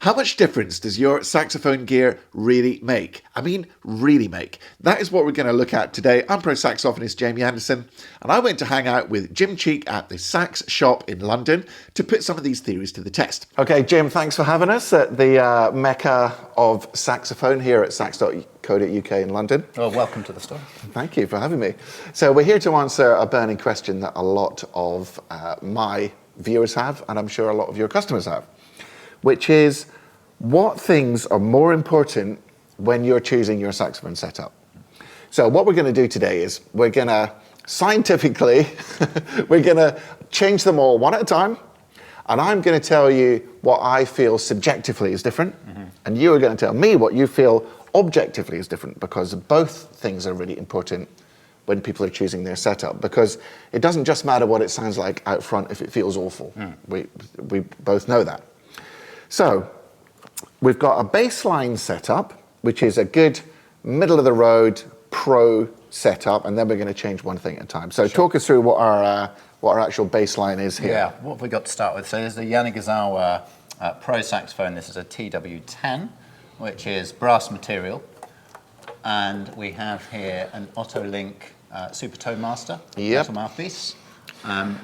How much difference does your saxophone gear really make? I mean, really make. That is what we're going to look at today. I'm pro saxophonist Jamie Anderson, and I went to hang out with Jim Cheek at the Sax shop in London to put some of these theories to the test. Okay, Jim, thanks for having us at the Mecca of Saxophone here at sax.co.uk in London. Well, welcome to the store. Thank you for having me. So we're here to answer a burning question that a lot of my viewers have, and I'm sure a lot of your customers have, which is, what things are more important when you're choosing your saxophone setup? So what we're going to do today is we're going to scientifically, we're going to change them all one at a time, and I'm going to tell you what I feel subjectively is different, and you are going to tell me what you feel objectively is different, because both things are really important when people are choosing their setup, because it doesn't just matter what it sounds like out front if it feels awful. We both know that. So we've got a baseline setup, which is a good middle-of-the-road pro setup, and then we're going to change one thing at a time. So talk us through what our actual baseline is here. Yeah, what have we got to start with? So there's the Yanagisawa pro saxophone. This is a TW10, which is brass material. And we have here an Otto Link Super Tone Master, metal mouthpiece.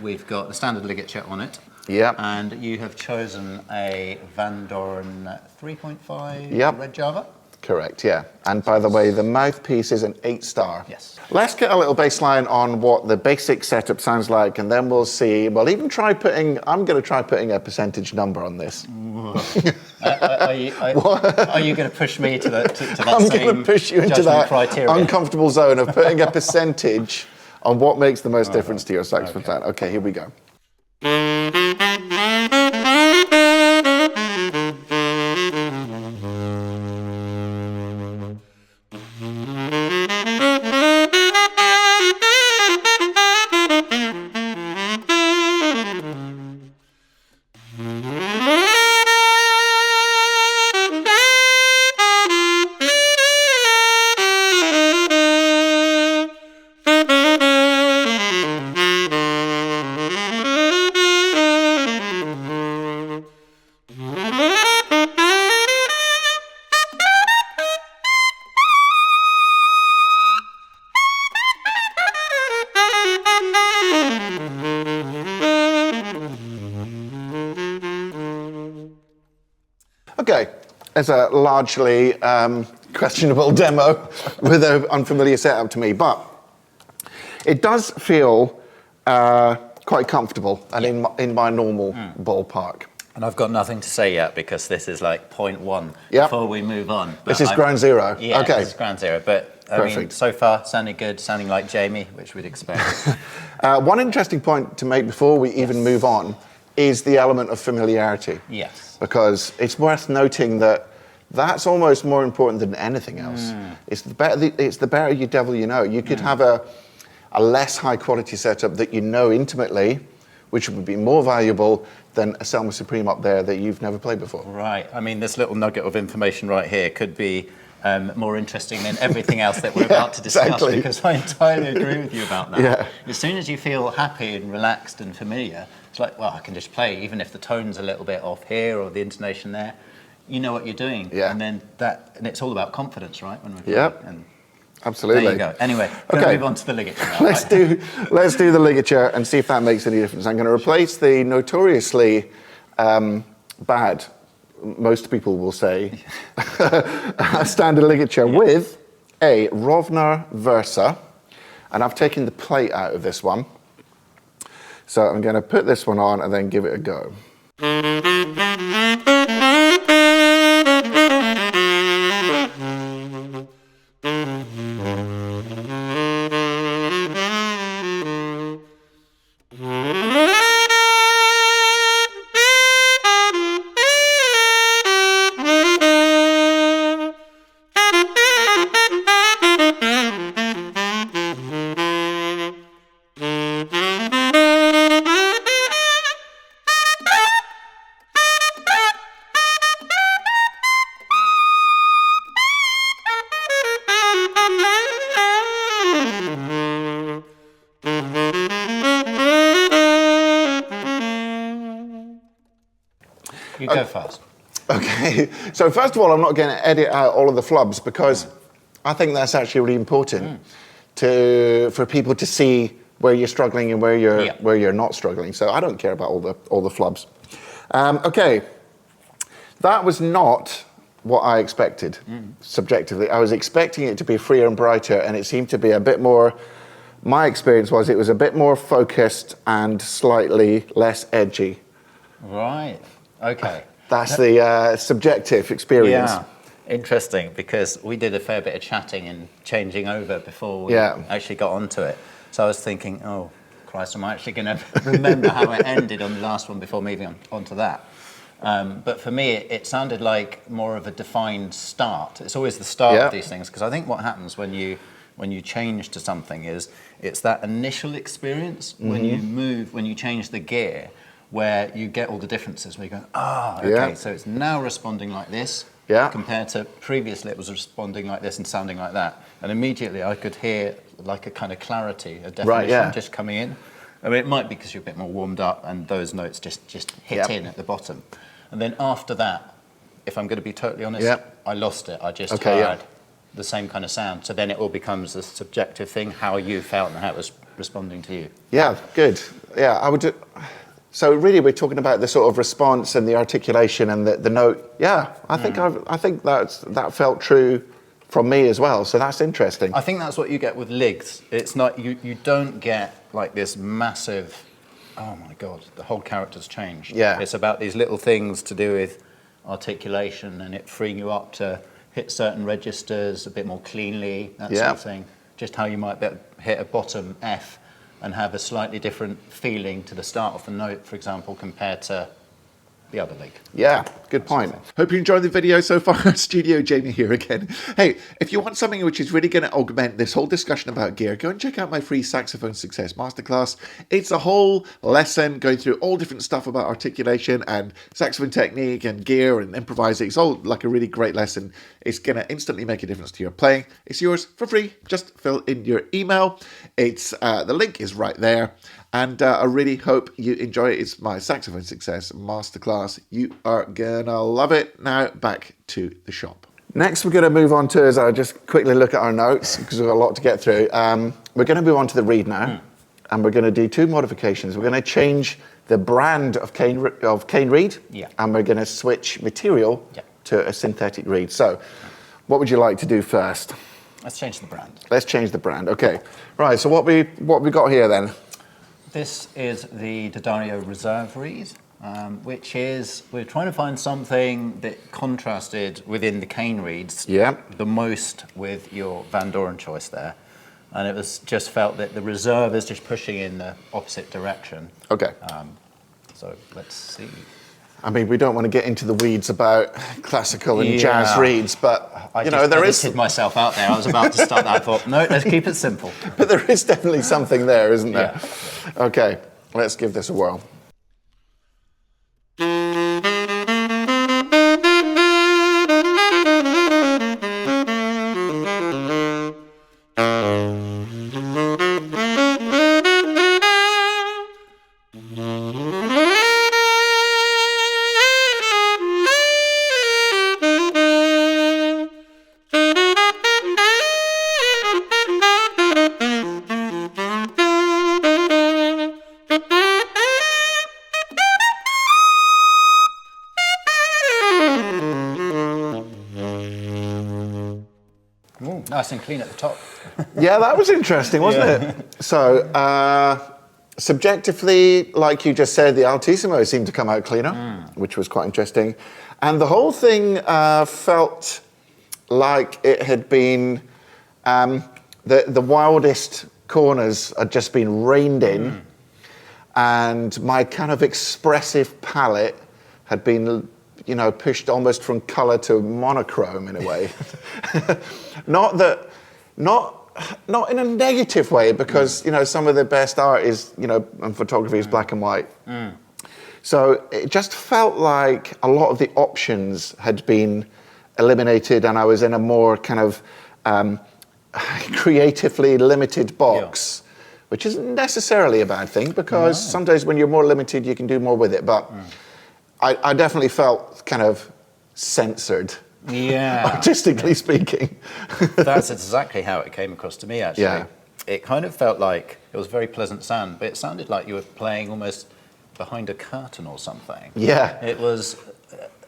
We've got the standard ligature on it. Yep. And you have chosen a Vandoren 3.5 Red Java? Correct, yeah. And by the way, the mouthpiece is an 8-star. Yes. Let's get a little baseline on what the basic setup sounds like, and then we'll see. We'll even try putting, I'm going to try putting a percentage number on this. Are you going to push me to that I'm going to push you into that criteria? Uncomfortable zone of putting a percentage on what makes the most difference to your saxophone sound. Okay, here we go. Okay, it's a largely questionable demo with an unfamiliar setup to me, but it does feel quite comfortable and in my normal ballpark. And I've got nothing to say yet, because this is like point one before we move on. But this is ground zero. Yeah, okay. This is ground zero, but I mean, so far sounding good, sounding like Jamie, which we'd expect. One interesting point to make before we even move on is the element of familiarity. Yes. Because it's worth noting that that's almost more important than anything else. It's the better you devil you know. You could have a less high quality setup that you know intimately, which would be more valuable than a Selma Supreme up there that you've never played before. Right. I mean, this little nugget of information right here could be more interesting than everything else that we're about to discuss, because I entirely agree with you about that. Yeah. As soon as you feel happy and relaxed and familiar, it's like, well, I can just play, even if the tone's a little bit off here or the intonation there. You know what you're doing, and then and it's all about confidence, right? When we're absolutely. There you go. Anyway, we're going to move on to the ligature now. Let's do the ligature and see if that makes any difference. I'm going to replace the notoriously bad, most people will say, standard ligature with a Rovner Versa, and I've taken the plate out of this one. So I'm going to put this one on and then give it a go. You go first. Okay, so first of all, I'm not going to edit out all of the flubs because I think that's actually really important for people to see where you're struggling and where you're not struggling. So I don't care about all the flubs. Okay, that was not what I expected subjectively. I was expecting it to be freer and brighter, and it seemed to be a bit more. My experience was it was a bit more focused and slightly less edgy. Right. Okay. That's the subjective experience. Yeah. Interesting, because we did a fair bit of chatting and changing over before we actually got onto it. So I was thinking, oh, Christ, am I actually going to remember how it ended on the last one before moving on to that? But for me, it sounded like more of a defined start. It's always the start of these things, because I think what happens when you change to something is it's that initial experience when you move, when you change the gear, where you get all the differences, where you go, okay, so it's now responding like this, compared to previously it was responding like this and sounding like that. And immediately I could hear like a kind of clarity, a definition just coming in. I mean, it might be because you're a bit more warmed up and those notes just hit in at the bottom. And then after that, if I'm going to be totally honest, I lost it. I just heard the same kind of sound. So then it all becomes a subjective thing, how you felt and how it was responding to you. Yeah, good. Yeah, I would. So really, we're talking about the sort of response and the articulation and the note. Yeah, I think that felt true from me as well. So that's interesting. I think that's what you get with Ligs. It's not you don't get like this massive. Oh my God, the whole character's changed. Yeah, it's about these little things to do with articulation and it freeing you up to hit certain registers a bit more cleanly. That sort of thing. Just how you might hit a bottom F and have a slightly different feeling to the start of the note, for example, compared to the other leg. Yeah, good point. Hope you enjoyed the video so far. Studio Jamie here again. Hey, if you want something which is really going to augment this whole discussion about gear, go and check out my free Saxophone Success Masterclass. It's a whole lesson going through all different stuff about articulation and saxophone technique and gear and improvising. It's all like a really great lesson. It's going to instantly make a difference to your playing. It's yours for free. Just fill in your email. It's the link is right there. And I really hope you enjoy it. It's my Saxophone Success Masterclass. You are gonna love it. Now back to the shop. Next we're gonna move on to, as I just quickly look at our notes, because we've got a lot to get through. We're gonna move on to the reed now, and we're gonna do two modifications. We're gonna change the brand of cane reed, and we're gonna switch material to a synthetic reed. So, what would you like to do first? Let's change the brand. Let's change the brand, okay. Right, so what we got here then? This is the D'Addario Reserve Reed, which is, we're trying to find something that contrasted within the cane reeds the most with your Vandoren choice there. And it was just felt that the Reserve is just pushing in the opposite direction. Okay. So let's see. I mean, we don't want to get into the weeds about classical and jazz reeds, but there is. I myself out there. I was about to start that. I thought, no, let's keep it simple. But there is definitely something there, isn't there? Yeah. Okay, let's give this a whirl. Nice and clean at the top. Yeah, that was interesting, wasn't it? So, subjectively, like you just said, the Altissimo seemed to come out cleaner, which was quite interesting. And the whole thing felt like it had been, the wildest corners had just been reined in, and my kind of expressive palette had been pushed almost from color to monochrome in a way. Not in a negative way, because some of the best art is and photography is black and white. So it just felt like a lot of the options had been eliminated, and I was in a more kind of creatively limited box, which isn't necessarily a bad thing, because sometimes when you're more limited, you can do more with it. But I definitely felt kind of censored, Yeah. artistically speaking. That's exactly how it came across to me, actually. Yeah. It kind of felt like it was a very pleasant sound, but it sounded like you were playing almost behind a curtain or something. Yeah. It was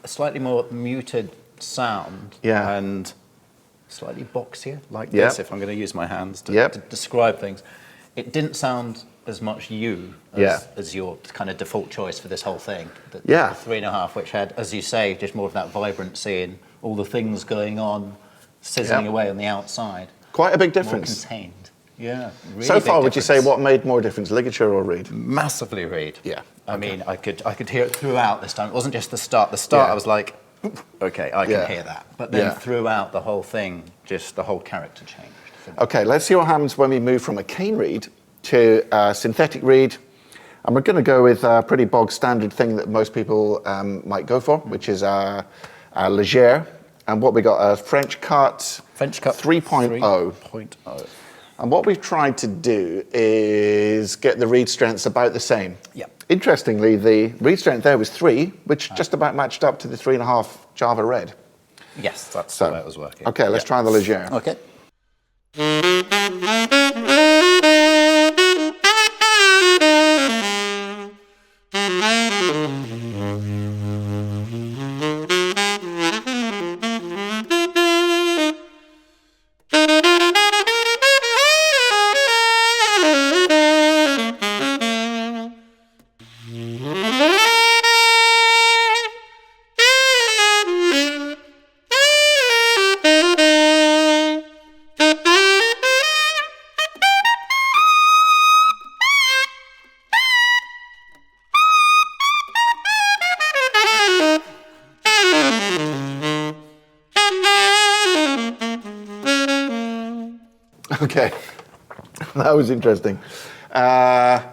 a slightly more muted sound Yeah. and slightly boxier, like Yeah. this, if I'm going to use my hands to, Yep. to describe things. It didn't sound as much you as your kind of default choice for this whole thing. The 3.5, which had, as you say, just more of that vibrancy and all the things going on, sizzling away on the outside. Quite a big difference. More contained. Yeah. Really So far, big would you say difference. what made more difference, ligature or reed? Massively reed. Yeah. I mean, I could hear it throughout this time. It wasn't just the start. The start, I was like, okay, I can hear that. But then throughout the whole thing, just the whole character changed. Okay, let's see what happens when we move from a cane reed to a synthetic reed. And we're going to go with a pretty bog standard thing that most people might go for, which is a Legere. And what we got, a French cut 3.0. 3.0. And what we've tried to do is get the reed strengths about the same. Yep. Interestingly, the reed strength there was 3, which just about matched up to the 3.5 Java Red. Yes, that's the way it was working. Okay, let's try the Legere. Okay. Okay, that was interesting. Yeah,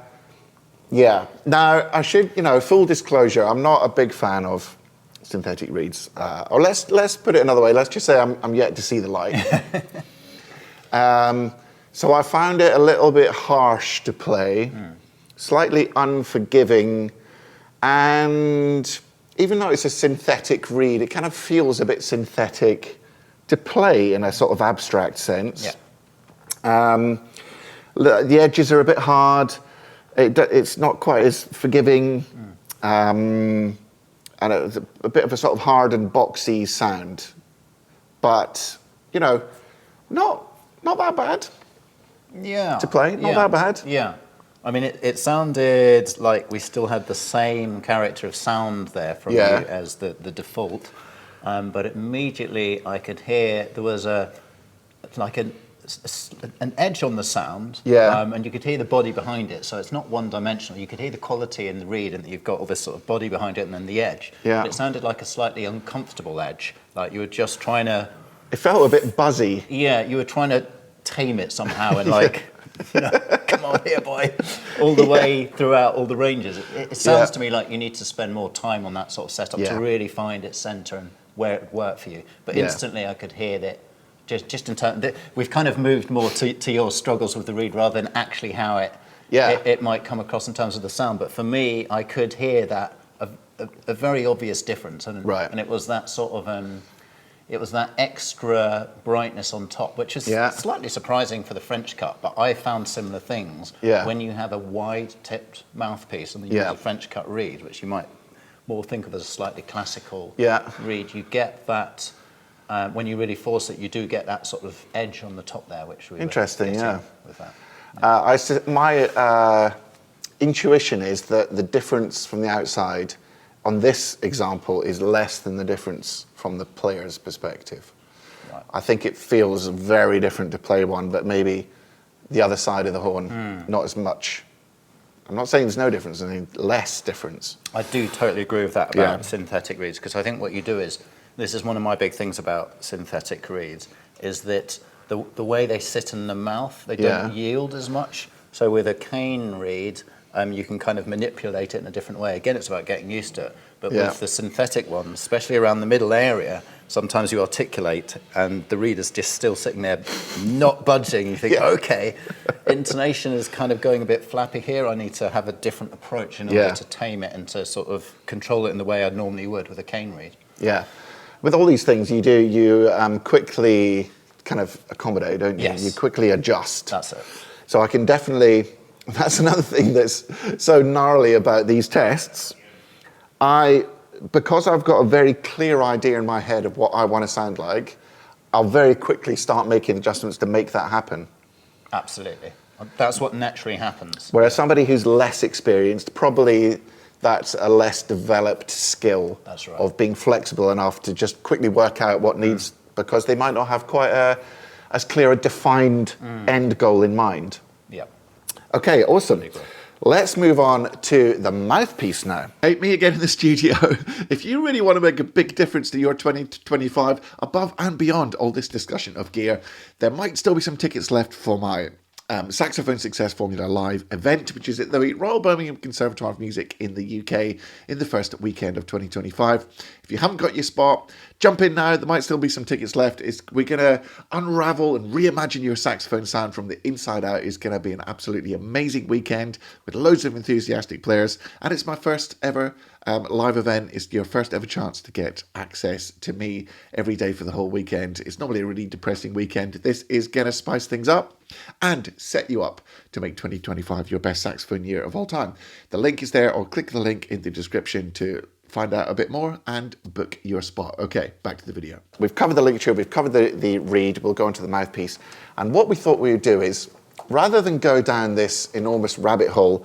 now I should, full disclosure, I'm not a big fan of synthetic reeds. Or let's put it another way, let's just say I'm yet to see the light. So I found it a little bit harsh to play, slightly unforgiving, and even though it's a synthetic reed, it kind of feels a bit synthetic to play in a sort of abstract sense. Yeah. The edges are a bit hard. It's not quite as forgiving, and it's a bit of a sort of hard and boxy sound. But not that bad. Yeah. To play, not that bad. Yeah. I mean, it sounded like we still had the same character of sound there from you as the default, but immediately I could hear there was an edge on the sound, and you could hear the body behind it. So it's not one-dimensional. You could hear the quality in the reed, and that you've got all this sort of body behind it, and then the edge. Yeah. But it sounded like a slightly uncomfortable edge, like you were just trying to. It felt a bit buzzy. Yeah, you were trying to tame it somehow, and come on here, boy, all the way throughout all the ranges. It sounds to me like you need to spend more time on that sort of setup to really find its center and where it worked for you. But instantly, I could hear that. Just in terms, we've kind of moved more to your struggles with the reed rather than actually how it might come across in terms of the sound. But for me, I could hear that a very obvious difference, and it was that sort of it was that extra brightness on top, which is slightly surprising for the French cut. But I found similar things when you have a wide-tipped mouthpiece and then you use a French cut reed, which you might more think of as a slightly classical reed. You get that. When you really force it, you do get that sort of edge on the top there, which we interesting, with that. My intuition is that the difference from the outside on this example is less than the difference from the player's perspective. Right. I think it feels very different to play one, but maybe the other side of the horn, not as much. I'm not saying there's no difference, I think less difference. I do totally agree with that about synthetic reeds, because I think what you do is, this is one of my big things about synthetic reeds, is that the way they sit in the mouth, they don't yield as much. So with a cane reed, you can kind of manipulate it in a different way. Again, it's about getting used to it. But with the synthetic one, especially around the middle area, sometimes you articulate and the reed is just still sitting there, not budging. You think, okay, intonation is kind of going a bit flappy here. I need to have a different approach in order to tame it and to sort of control it in the way I normally would with a cane reed. Yeah. with all these things you quickly kind of accommodate, don't you? Yes. You quickly adjust. That's it. So I can definitely, that's another thing that's so gnarly about these tests. Because I've got a very clear idea in my head of what I want to sound like, I'll very quickly start making adjustments to make that happen. Absolutely. That's what naturally happens. Whereas somebody who's less experienced, probably that's a less developed skill. That's right. Of being flexible enough to just quickly work out what needs, because they might not have quite as clear a defined end goal in mind. Yep. Okay, awesome. Let's move on to the mouthpiece now. Hey, me again in the studio. If you really want to make a big difference to your 2025, above and beyond all this discussion of gear, there might still be some tickets left for my Saxophone Success Formula Live event, which is at the Royal Birmingham Conservatoire of Music in the UK in the first weekend of 2025. If you haven't got your spot, jump in now. There might still be some tickets left. We're going to unravel and reimagine your saxophone sound from the inside out. It's going to be an absolutely amazing weekend with loads of enthusiastic players. And it's my first ever live event. It's your first ever chance to get access to me every day for the whole weekend. It's normally a really depressing weekend. This is going to spice things up and set you up to make 2025 your best saxophone year of all time. The link is there, or click the link in the description to find out a bit more and book your spot. Okay, back to the video. We've covered the ligature, we've covered the reed, we'll go into the mouthpiece. And what we thought we would do is, rather than go down this enormous rabbit hole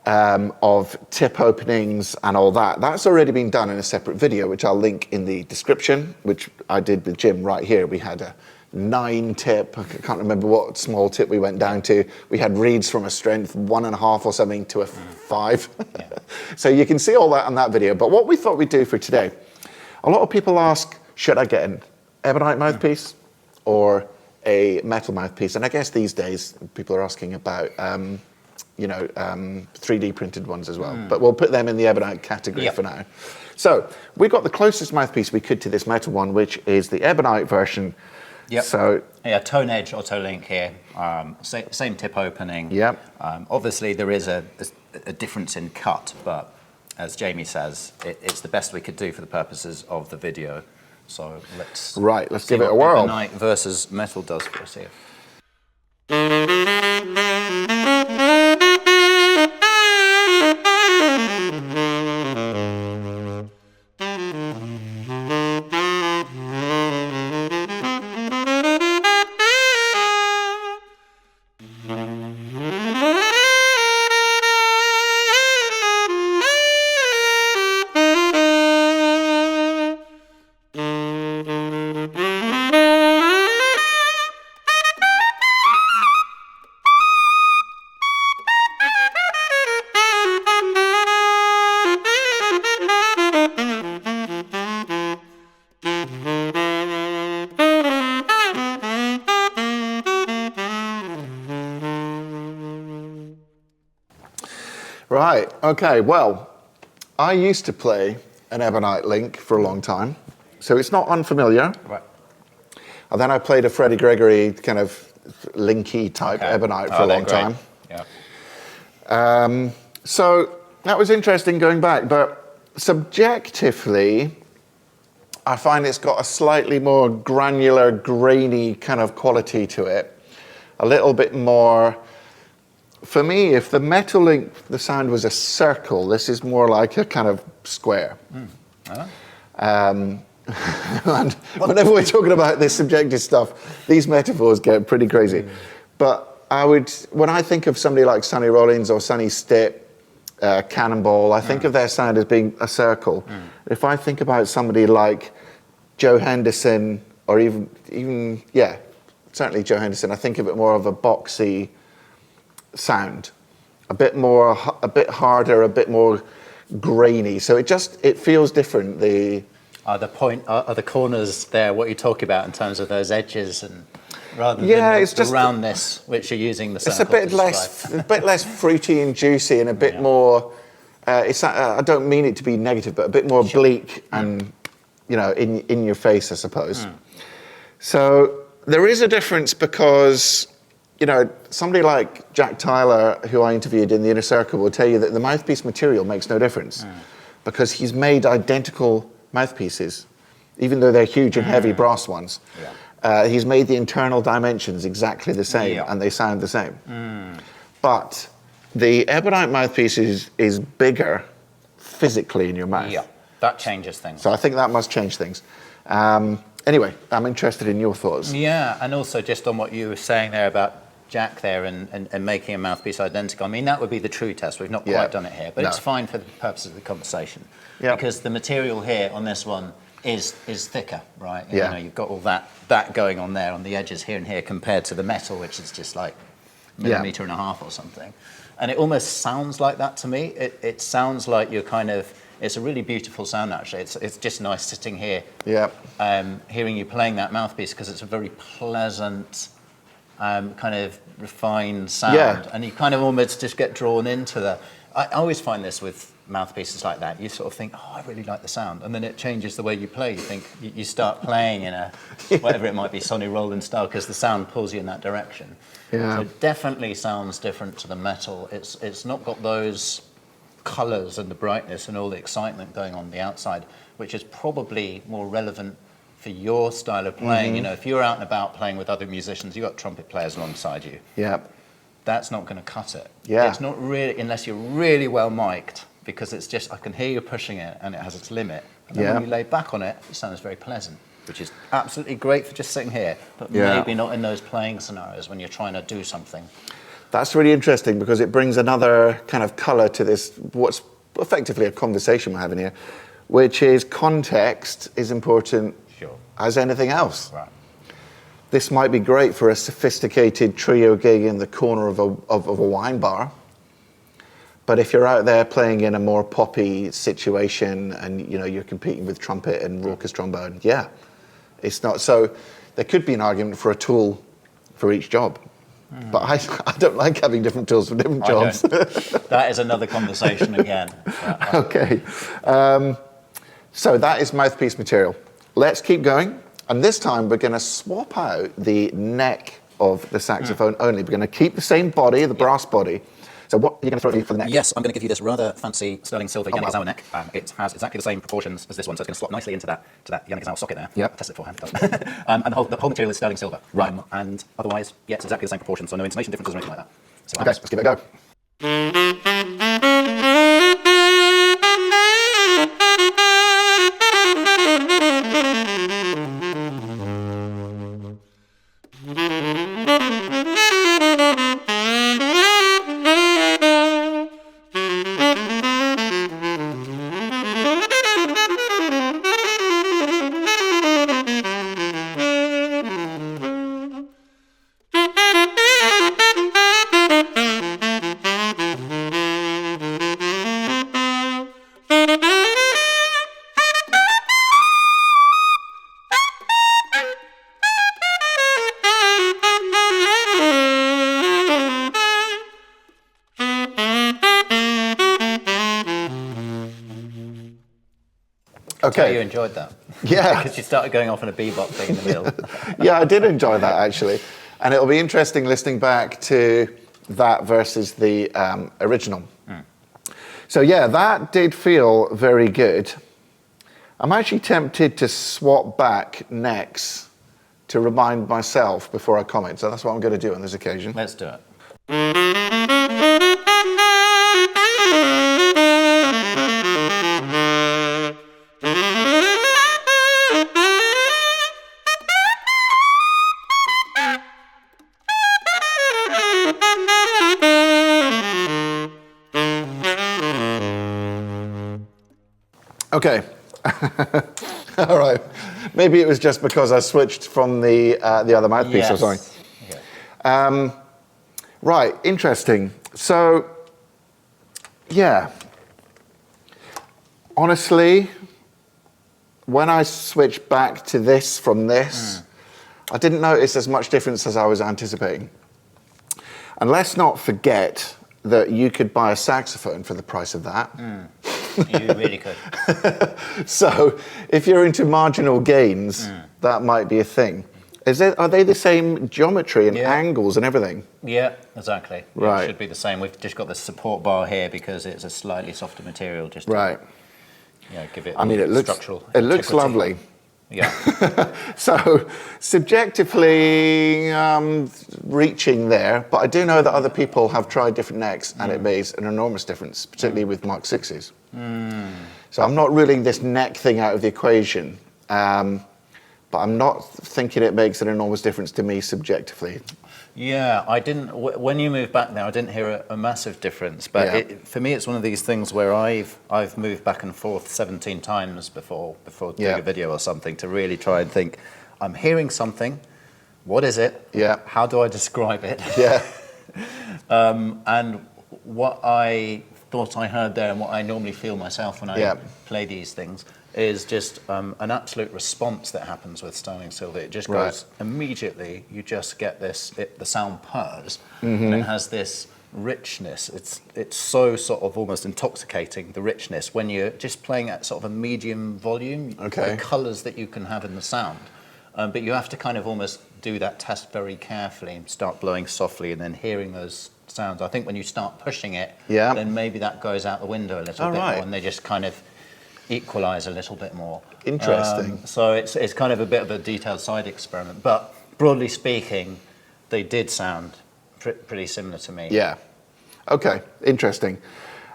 of tip openings and all that, that's already been done in a separate video, which I'll link in the description, which I did with Jim right here. We had a 9 tip, I can't remember what small tip we went down to. We had reeds from a strength 1.5 or something to a 5. Yeah. So you can see all that on that video. But what we thought we'd do for today, a lot of people ask, should I get an Ebonite mouthpiece or a metal mouthpiece? And I guess these days people are asking about 3D printed ones as well. But we'll put them in the Ebonite category for now. So we got the closest mouthpiece we could to this metal one, which is the Ebonite version. Yep. So yeah, tone edge Otto link here, same tip opening. Yep. Obviously there is a difference in cut, but as Jamie says, it's the best we could do for the purposes of the video. So let's give it a whirl. Ebonite versus metal does for us here. Right, okay, well, I used to play an Ebonite link for a long time, so it's not unfamiliar. Right. And then I played a Freddie Gregory kind of linky type Ebonite for a long time. Yeah. So that was interesting going back, but subjectively, I find it's got a slightly more granular, grainy kind of quality to it. A little bit more. For me, if the metal link, the sound was a circle, this is more like a kind of square. And whenever we're talking about this subjective stuff, these metaphors get pretty crazy. But when I think of somebody like Sonny Rollins or Sonny Stitt, Cannonball, I think of their sound as being a circle. If I think about somebody like Joe Henderson, or even certainly Joe Henderson, I think of it more of a boxy sound, a bit harder, a bit more grainy. So it feels different. The corners there, what you talk about in terms of those edges, and rather than it's just roundness, which you're using the circle. It's a bit less fruity and juicy, and a bit more. I don't mean it to be negative, but a bit more bleak and in your face, I suppose. So there is a difference because. Somebody like Jack Tyler, who I interviewed in the Inner Circle, will tell you that the mouthpiece material makes no difference because he's made identical mouthpieces. even though they're huge and heavy brass ones. Yeah. He's made the internal dimensions exactly the same, Yeah. and they sound the same. But the Ebonite mouthpiece is bigger physically in your mouth. Yeah, that changes things. So I think that must change things. Anyway, I'm interested in your thoughts. Yeah, and also just on what you were saying there about Jack there and making a mouthpiece identical. I mean, that would be the true test. We've not quite done it here, but it's fine for the purposes of the conversation. Yeah. Because the material here on this one is thicker, right? You know, you've got all that going on there on the edges here and here compared to the metal, which is just like millimetre and a half or something. And it almost sounds like that to me. It sounds like you're kind of, it's a really beautiful sound actually. It's just nice sitting here, hearing you playing that mouthpiece, because it's a very pleasant, kind of refined sound, and you kind of almost just get drawn into the. I always find this with mouthpieces like that. You sort of think, oh, I really like the sound, and then it changes the way you play. You think you start playing in a whatever it might be, Sonny Roland style, because the sound pulls you in that direction. Yeah. So it definitely sounds different to the metal. It's not got those colours and the brightness and all the excitement going on the outside, which is probably more relevant for your style of playing. You know, if you're out and about playing with other musicians, you've got trumpet players alongside you. Yeah. That's not going to cut it. Yeah. It's not really, unless you're really well mic'd, because it's just, I can hear you pushing it and it has its limit. And then when you lay back on it, it sounds very pleasant, which is absolutely great for just sitting here, but maybe not in those playing scenarios when you're trying to do something. That's really interesting, because it brings another kind of colour to this, what's effectively a conversation we're having here, which is context is important as anything else. Right. This might be great for a sophisticated trio gig in the corner of a wine bar, but if you're out there playing in a more poppy situation and you know you're competing with trumpet and raucous trombone, it's not. So there could be an argument for a tool for each job. But I don't like having different tools for different jobs. That is another conversation again. Okay. So that is mouthpiece material. Let's keep going. And this time we're going to swap out the neck of the saxophone only. We're going to keep the same body, the brass body. So what are you going to throw at me for the neck? Yes, I'm going to give you this rather fancy sterling silver Yanagisawa neck. It has exactly the same proportions as this one, so it's going to slot nicely into that Yanagisawa socket there. Yep. Test it beforehand. And the whole material is sterling silver. Right. And otherwise, it's exactly the same proportions, so no intonation differences or anything like that. So okay, let's give it a go. Okay. You enjoyed that. Yeah. Because you started going off on a bebop thing in the middle. Yeah, I did enjoy that actually. And it'll be interesting listening back to that versus the original. So yeah, that did feel very good. I'm actually tempted to swap back necks to remind myself before I comment. So that's what I'm going to do on this occasion. Let's do it. Okay. All right. Maybe it was just because I switched from the other mouthpiece. Yes. Or something. Okay. Right. Interesting. So, yeah. Honestly, when I switched back to this from this, I didn't notice as much difference as I was anticipating. And let's not forget that you could buy a saxophone for the price of that. You really could. So if you're into marginal gains, that might be a thing. Are they the same geometry and angles and everything? Yeah, exactly. Right. It should be the same. We've just got the support bar here because it's a slightly softer material. Just to, give it. I mean, it looks lovely. Yeah. So subjectively reaching there, but I do know that other people have tried different necks and it makes an enormous difference, particularly with Mark 6s. So I'm not ruling this neck thing out of the equation, but I'm not thinking it makes an enormous difference to me subjectively. Yeah, I didn't. When you moved back there, I didn't hear a massive difference. But for me, it's one of these things where I've moved back and forth 17 times before doing a video or something to really try and think. I'm hearing something. What is it? Yeah. How do I describe it? Yeah. And what I thought I heard there, and what I normally feel myself when I play these things, is just an absolute response that happens with Sterling Silver. It just goes immediately. You just get this. The sound purrs, and it has this richness. It's so sort of almost intoxicating, the richness, when you're just playing at sort of a medium volume. Okay. The colours that you can have in the sound, but you have to kind of almost do that test very carefully and start blowing softly, and then hearing those sounds. I think when you start pushing it, then maybe that goes out the window a little bit more, and they just kind of equalize a little bit more. Interesting. So it's kind of a bit of a detailed side experiment, but broadly speaking, they did sound pretty similar to me. Yeah. Okay. Interesting.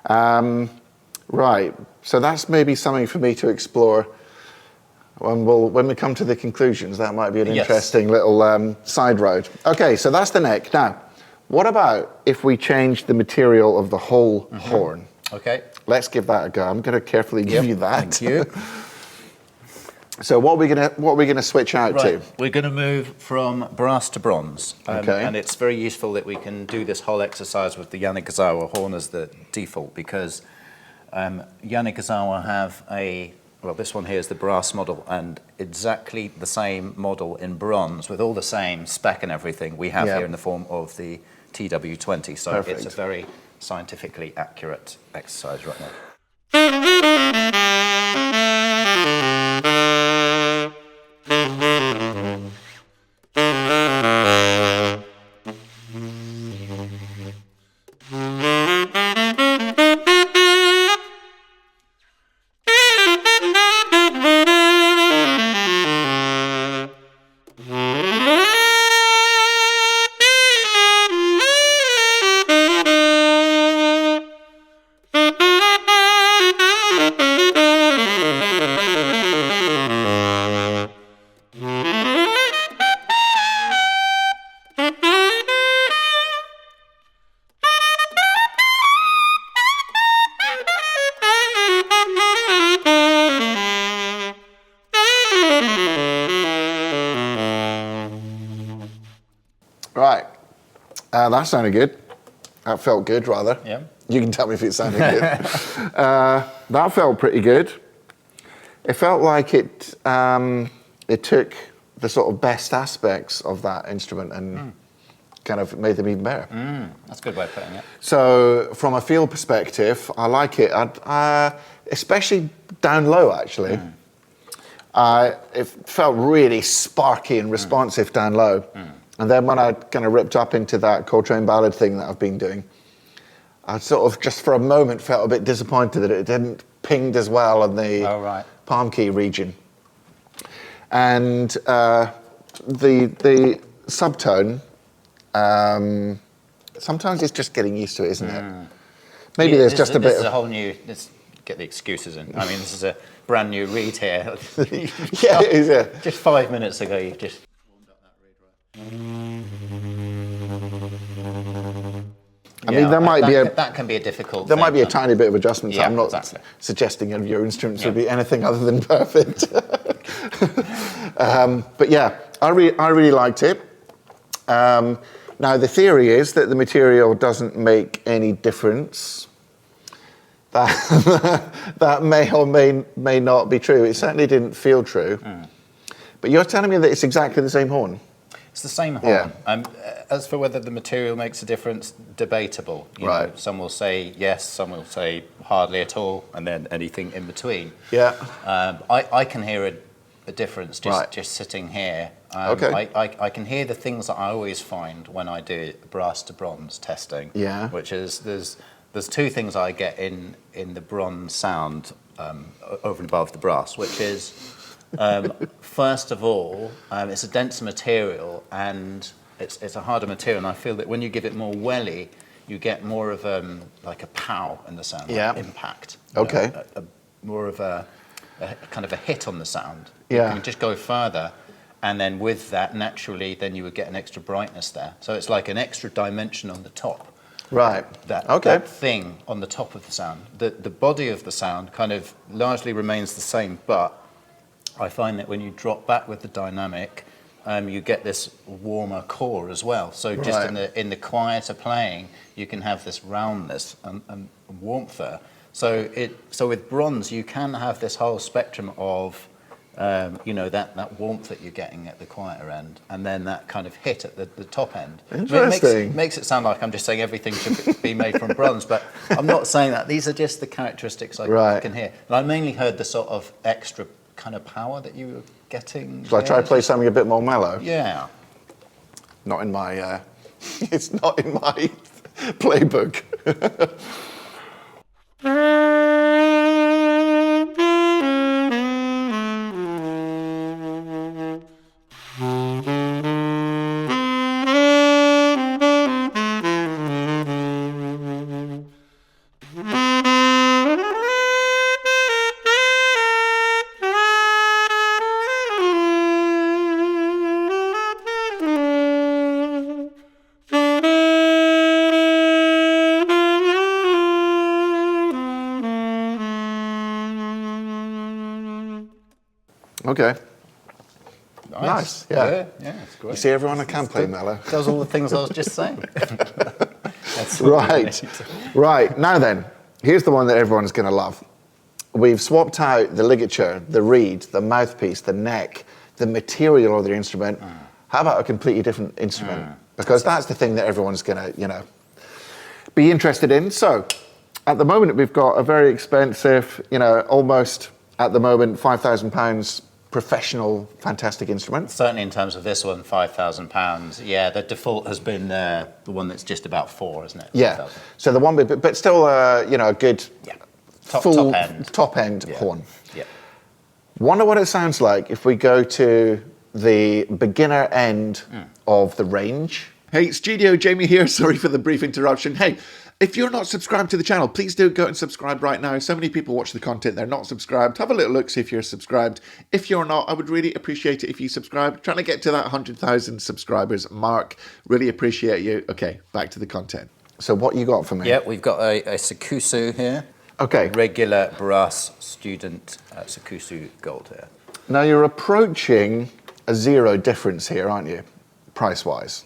Right. So that's maybe something for me to explore. When we come to the conclusions, that might be an interesting little side road. Okay. So that's the neck. Now, what about if we change the material of the whole horn? Okay. Let's give that a go. I'm going to carefully give you that. Thank you. So what are we gonna switch out to? We're going to move from brass to bronze. And it's very useful that we can do this whole exercise with the Yanagisawa horn as the default, because Yanagisawa have this one here is the brass model, and exactly the same model in bronze with all the same spec and everything we have here in the form of the TW20. So it's a very scientifically accurate exercise right now. Right. That sounded good. That felt good, rather. Yeah. You can tell me if it sounded good. That felt pretty good. It felt like it took the sort of best aspects of that instrument and kind of made them even better. That's a good way of putting it. So from a feel perspective, I like it. Especially down low, actually. It felt really sparky and responsive down low. And then when I kind of ripped up into that Coltrane ballad thing that I've been doing, I sort of just for a moment felt a bit disappointed that it didn't pinged as well in the palm key region. And the subtone, sometimes it's just getting used to it, isn't it? Maybe there's just a bit of... This is a whole new... Let's get the excuses in. I mean, this is a brand new read here. Yeah, it is, yeah. Just 5 minutes ago, you've just... I mean, there might be that can be a difficult. There might be a tiny bit of adjustment. So yeah, I'm not suggesting any of your instruments would be anything other than perfect. But yeah, I really liked it. Now the theory is that the material doesn't make any difference. That may or may not be true. It certainly didn't feel true. But you're telling me that it's exactly the same horn. It's the same horn. Yeah. As for whether the material makes a difference, debatable. You know, some will say yes, some will say hardly at all, and then anything in between. Yeah. I can hear a difference just sitting here. I can hear the things that I always find when I do brass to bronze testing. Yeah. Which is there's two things I get in the bronze sound over and above the brass, which is First of all, it's a denser material and it's a harder material, and I feel that when you give it more welly, you get more of like a pow in the sound, like impact. Okay. More of a kind of a hit on the sound. Yeah. You can just go further, and then with that, naturally, then you would get an extra brightness there. So it's like an extra dimension on the top. Right. That thing on the top of the sound. The body of the sound kind of largely remains the same, but I find that when you drop back with the dynamic, you get this warmer core as well. So just in the quieter playing, you can have this roundness and warmth there. So with bronze, you can have this whole spectrum of that warmth that you're getting at the quieter end, and then that kind of hit at the top end. Interesting. It makes it sound like I'm just saying everything should be made from bronze, but I'm not saying that. These are just the characteristics I can hear. And I mainly heard the sort of extra kind of power that you were getting. So I try to play something a bit more mellow? Yeah. Not in my, it's not in my playbook. Okay. Nice. Yeah, it's great. You see, everyone, I can play mellow. Does all the things I was just saying. That's Right. Now then, here's the one that everyone's going to love. We've swapped out the ligature, the reed, the mouthpiece, the neck, the material of the instrument. How about a completely different instrument? Because that's the thing that everyone's going to, be interested in. So, at the moment, we've got a very expensive, almost at the moment £5,000 professional, fantastic instrument. Certainly in terms of this one, £5,000. Yeah, the default has been the one that's just about 4, isn't it? Yeah. 5,000. So the one, but still, a good top end horn. Yeah. Wonder what it sounds like if we go to the beginner end of the range. Hey, Studio Jamie here. Sorry for the brief interruption. Hey, if you're not subscribed to the channel, please do go and subscribe right now. So many people watch the content, they're not subscribed. Have a little look, see if you're subscribed. If you're not, I would really appreciate it if you subscribe. Trying to get to that 100,000 subscribers mark. Really appreciate you. Okay, back to the content. So what you got for me? Yeah, we've got a Sukkusu here. Okay. Regular brass student Sukkusu gold here. Now you're approaching a zero difference here, aren't you? Price-wise.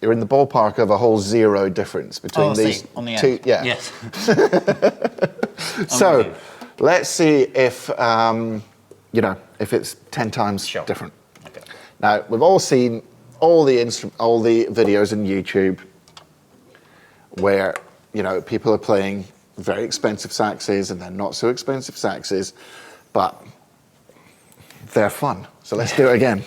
You're in the ballpark of a whole zero difference between these on the two. end. Yeah. Yes. So let's see if if it's 10 times different. Okay. Now we've all seen all the videos on YouTube where people are playing very expensive saxes and then not so expensive saxes, but they're fun. So let's do it again.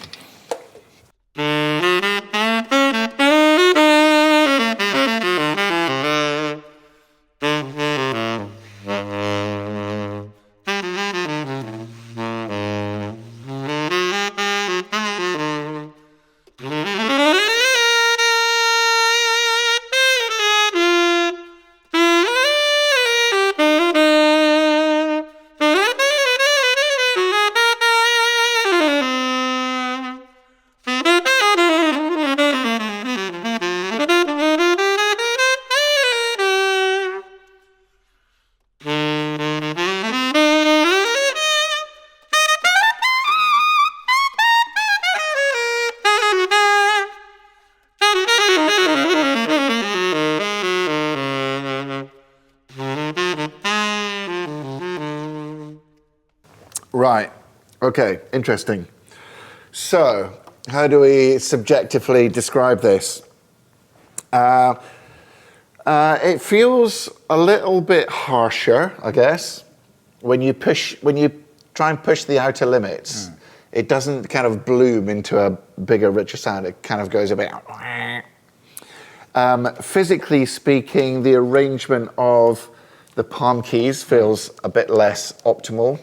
Right. Okay. Interesting. So, how do we subjectively describe this? It feels a little bit harsher, I guess, when you try and push the outer limits. It doesn't kind of bloom into a bigger, richer sound. It kind of goes a bit. Physically speaking, the arrangement of the palm keys feels a bit less optimal.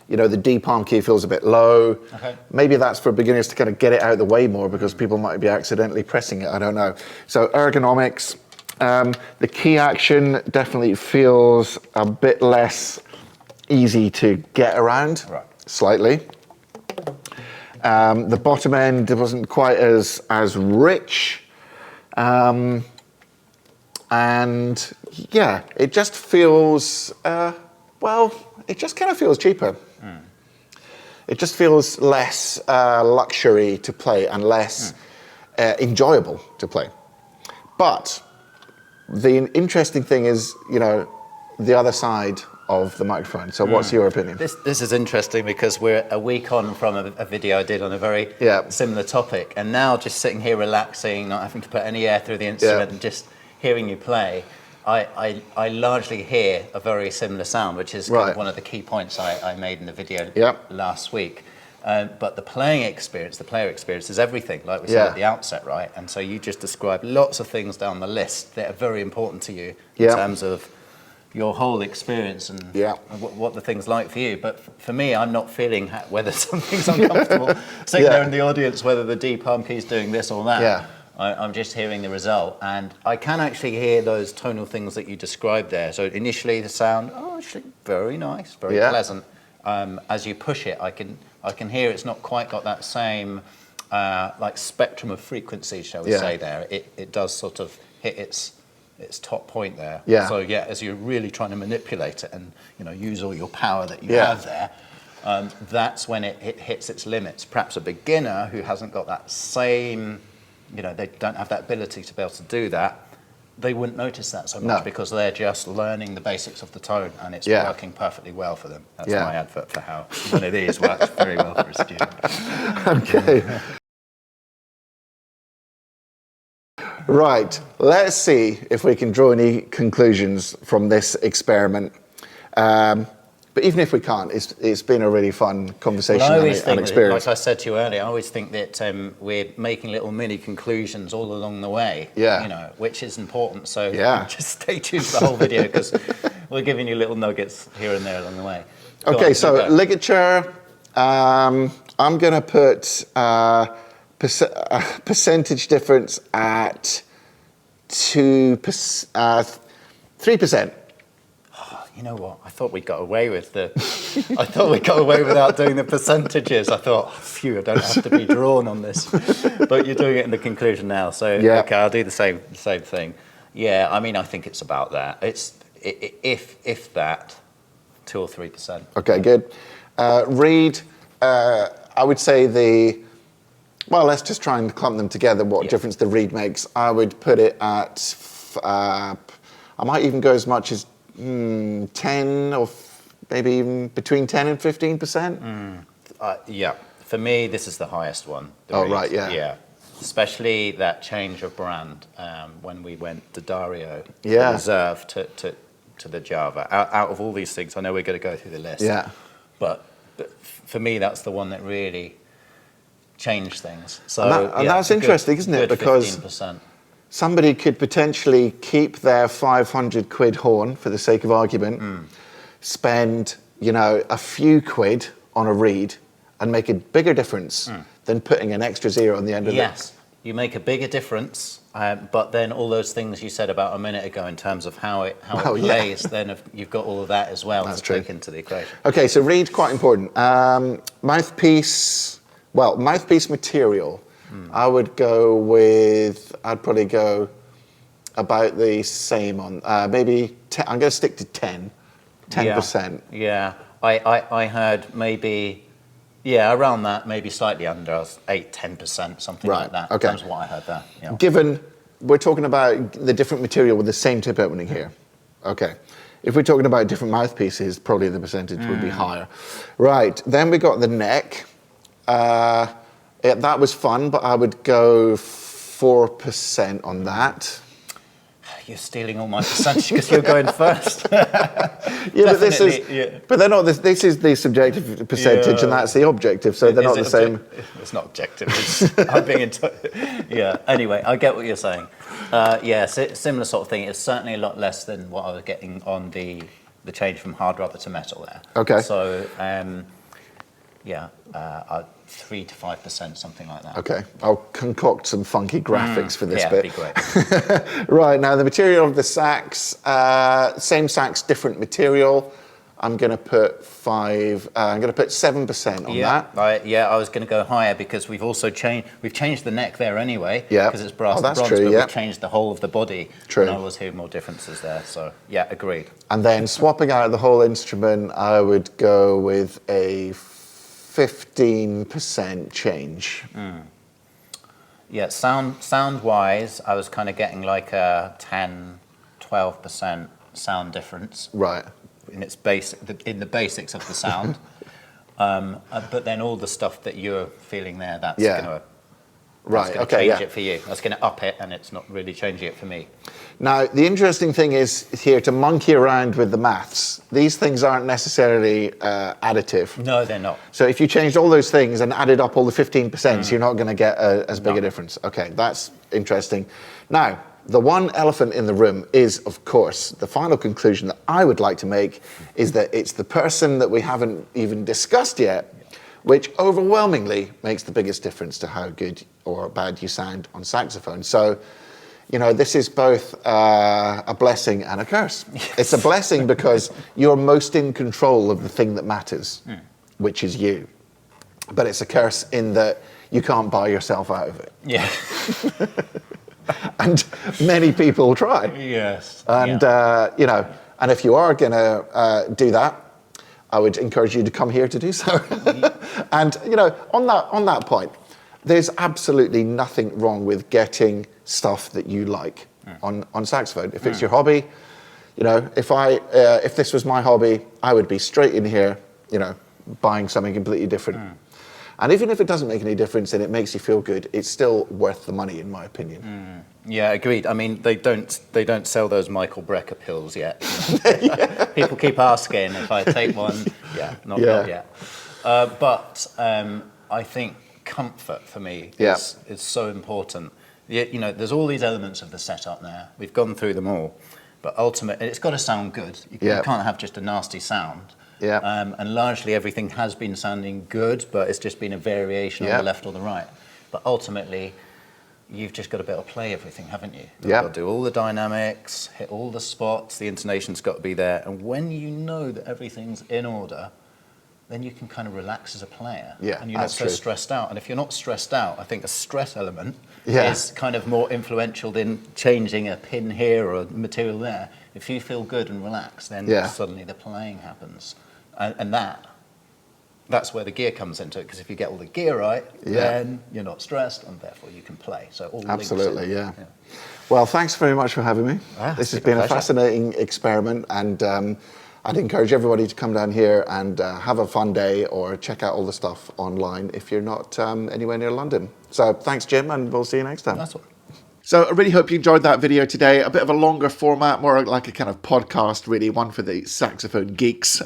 You know, the D palm key feels a bit low. Okay. Maybe that's for beginners to kind of get it out of the way more because people might be accidentally pressing it. I don't know. So ergonomics, the key action definitely feels a bit less easy to get around, slightly. The bottom end wasn't quite as rich. And yeah, it just feels, well, it just kind of feels cheaper. It just feels less luxury to play and less enjoyable to play. But the interesting thing is, you know, the other side of the microphone. So what's your opinion? This is interesting because we're a week on from a video I did on a very similar topic, and now just sitting here relaxing, not having to put any air through the instrument and just hearing you play, I largely hear a very similar sound, which is kind of one of the key points I made in the video last week. But the playing experience, the player experience is everything, like we said at the outset, right? And so you just described lots of things down the list that are very important to you in terms of your whole experience and what the thing's like for you. But for me, I'm not feeling whether something's uncomfortable sitting there in the audience, whether the D palm key's doing this or that. I'm just hearing the result, and I can actually hear those tonal things that you described there. So initially the sound, actually very nice, very pleasant. As you push it, I can hear it's not quite got that same like spectrum of frequency, shall we say there. It does sort of hit its top point there. So as you're really trying to manipulate it and use all your power that you have there, that's when it hits its limits. Perhaps a beginner who hasn't got that same, they don't have that ability to be able to do that, they wouldn't notice that so much because they're just learning the basics of the tone and it's working perfectly well for them. That's my advert for how one of these works very well for a student. Okay. Right, let's see if we can draw any conclusions from this experiment. But even if we can't, it's been a really fun conversation and experience. Like I said to you earlier, I always think that we're making little mini conclusions all along the way, which is important. So just stay tuned for the whole video because we're giving you little nuggets here and there along the way. Okay, so Ligature, I'm going to put percentage difference at 3%. You know what? I thought we got away with I thought we got away without doing the percentages. I thought, phew, I don't have to be drawn on this. But you're doing it in the conclusion now, so okay, I'll do the same thing. Yeah, I mean, I think it's about that. It's if that, 2 or 3%. Okay, good. Reed, I would say well, let's just try and clump them together. What difference the reed makes? I would put it at. I might even go as much as 10 or maybe even between 10 and 15%. Yeah, for me, this is the highest one. Right, yeah. Especially that change of brand when we went to Dario, Reserve to the Java. Out of all these things, I know we're going to go through the list. But for me, that's the one that really changed things. So and that's interesting, isn't it? Because 15%. Somebody could potentially keep their 500 quid horn for the sake of argument, spend, a few quid on a reed and make a bigger difference than putting an extra zero on the end of it. Yes, you make a bigger difference, but then all those things you said about a minute ago in terms of how it plays, then you've got all of that as well to take into the equation. Okay, so reed, quite important. Mouthpiece material. I would go with, I'd probably go about the same on, maybe, I'm going to stick to 10%. Yeah, I heard maybe, around that, maybe slightly under 8-10%, something like that. Okay. That's what I heard there. Yeah. Given, we're talking about the different material with the same tip opening here. Okay. If we're talking about different mouthpieces, probably the percentage would be higher. Right, then we got the neck. That was fun, but I would go 4% on that. You're stealing all my percentage because you're going first. But they're not. This is the subjective percentage, and that's the objective. So they're not the same. It's not objective. I'm being Anyway, I get what you're saying. Similar sort of thing. It's certainly a lot less than what I was getting on the change from hard rubber to metal there. Okay. So Yeah, 3 to 5%, something like that. Okay, I'll concoct some funky graphics for this yeah, bit. that'd be great. Right, now the material of the sax, same sax, different material. I'm going to put 7% on that. I was going to go higher because we've also changed the neck there anyway. Yeah. Because it's brass and that's bronze, true, but yeah. we've changed the whole of the body. True. And I always hear more differences there. So yeah, agreed. And then swapping out the whole instrument, I would go with a 15% change. Yeah, sound-wise, I was kind of getting like a 10, 12% sound difference. Right. In its in the basics of the sound. But then all the stuff that you're feeling there, that's going to change it for you. That's going to up it, and it's not really changing it for me. Now, the interesting thing is here to monkey around with the maths. These things aren't necessarily additive. No, they're not. So if you changed all those things and added up all the 15%, you're not going to get as big a difference. Okay, that's interesting. Now, the one elephant in the room is, of course, the final conclusion that I would like to make is that it's the person that we haven't even discussed yet, which overwhelmingly makes the biggest difference to how good or bad you sound on saxophone. So, you know, this is both a blessing and a curse. Yes. It's a blessing because you're most in control of the thing that matters, which is you. But it's a curse in that you can't buy yourself out of it. Yeah. And many people try. Yes. And, you know, and if you are going to do that, I would encourage you to come here to do so. And, you know, on that point, there's absolutely nothing wrong with getting stuff that you like on saxophone. If it's your hobby, you know, if this was my hobby, I would be straight in here, you know, buying something completely different. And even if it doesn't make any difference and it makes you feel good, it's still worth the money, in my opinion. Yeah, agreed. I mean, they don't sell those Michael Brecker pills yet. People keep asking if I take one. Not yet. But I think comfort for me is so important. You know, there's all these elements of the setup now. We've gone through them all, but ultimately, it's got to sound good. You can't have just a nasty sound. And largely everything has been sounding good, but it's just been a variation on the left or the right. But ultimately, you've just got to be able to play everything, haven't you? You've got to do all the dynamics, hit all the spots, the intonation's got to be there. And when you know that everything's in order, then you can kind of relax as a player. And you're not so stressed out. And if you're not stressed out, I think a stress element is kind of more influential than changing a pin here or a material there. If you feel good and relaxed, then suddenly the playing happens. And that's where the gear comes into it, because if you get all the gear right, then you're not stressed, and therefore you can play. So all absolutely, Well, thanks very much for having me. This has been a fascinating experiment, and I'd encourage everybody to come down here and have a fun day, or check out all the stuff online if you're not anywhere near London. So thanks, Jim, and we'll see you next time. That's all. So I really hope you enjoyed that video today. A bit of a longer format, more like a kind of podcast, really, one for the saxophone geeks.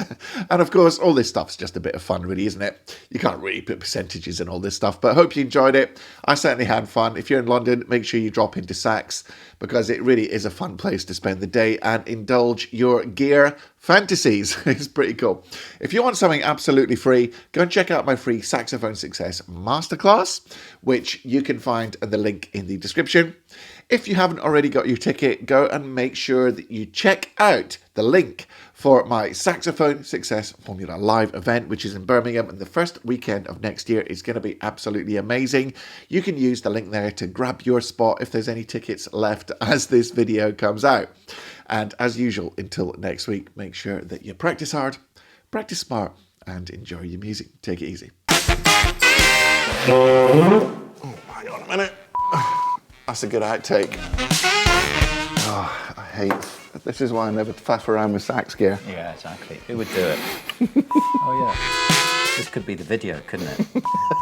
And of course, all this stuff's just a bit of fun, really, isn't it? You can't really put percentages and all this stuff, but I hope you enjoyed it. I certainly had fun. If you're in London, make sure you drop into Sax, because it really is a fun place to spend the day and indulge your gear fantasies. It's pretty cool. If you want something absolutely free, go and check out my free Saxophone Success Masterclass, which you can find in the link in the description. If you haven't already got your ticket, go and make sure that you check out the link for my Saxophone Success Formula Live event, which is in Birmingham, and the first weekend of next year is going to be absolutely amazing. You can use the link there to grab your spot if there's any tickets left as this video comes out. And as usual, until next week, make sure that you practice hard, practice smart, and enjoy your music. Take it easy. Oh, hang on a minute. That's a good outtake. Oh, I hate. This is why I never faff around with sax gear. Yeah, exactly. Who would do it? Oh yeah. This could be the video, couldn't it?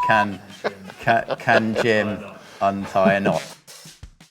Can Jim untie a knot?